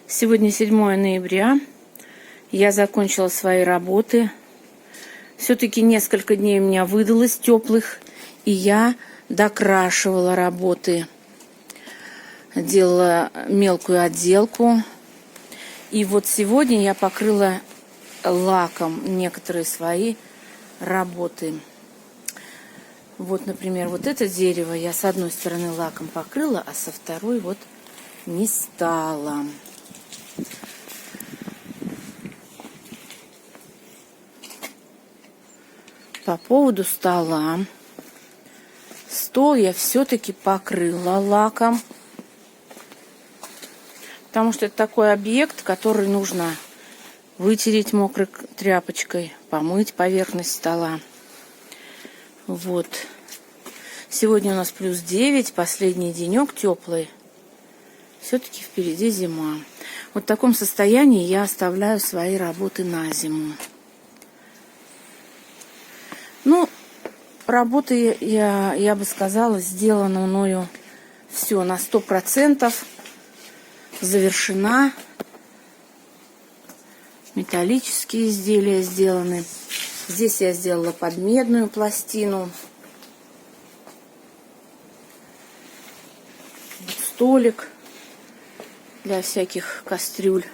Сегодня 7 ноября. Я закончила свои работы. Все-таки несколько дней у меня выдалось теплых, и я докрашивала работы. Делала мелкую отделку. И вот сегодня я покрыла лаком некоторые свои работы. Вот, например, вот это дерево я с одной стороны лаком покрыла, а со второй вот не стала. По поводу стола. Стол я все-таки покрыла лаком. Потому что это такой объект, который нужно вытереть мокрой тряпочкой, помыть поверхность стола. Вот. Сегодня у нас плюс 9, последний денек теплый. Все-таки впереди зима. Вот в таком состоянии я оставляю свои работы на зиму. Ну, работы, я бы сказала, сделано мною все на 100%. Завершена. Металлические изделия сделаны. Здесь я сделала подмедную пластину. Столик для всяких кастрюль.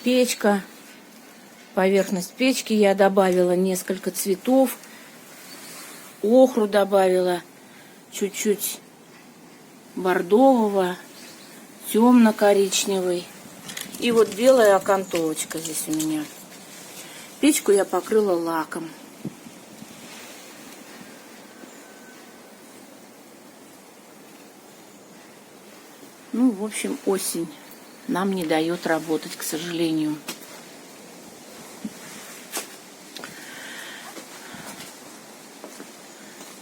Печка. Поверхность печки я добавила несколько цветов. Охру добавила. Чуть-чуть бордового. Темно-коричневый. И вот белая окантовочка здесь у меня. Печку я покрыла лаком. Ну, в общем, осень нам не дает работать, к сожалению.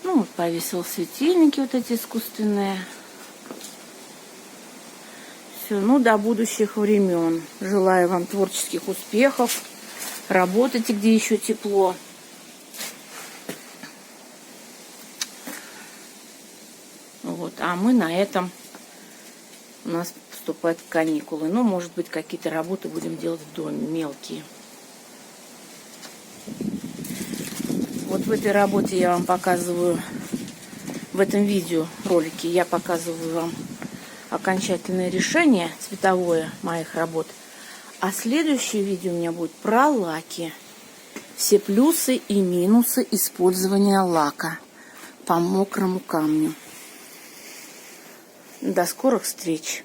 Ну, вот повесил светильники вот эти искусственные. Все, ну, до будущих времен. Желаю вам творческих успехов. Работайте, где еще тепло. Вот, а мы на этом, у нас поступают каникулы. Ну, может быть, какие-то работы будем делать в доме, мелкие. Вот в этой работе я вам показываю, в этом видеоролике я показываю вам окончательное решение цветовое моих работ. А следующее видео у меня будет про лаки. Все плюсы и минусы использования лака по мокрому камню. До скорых встреч!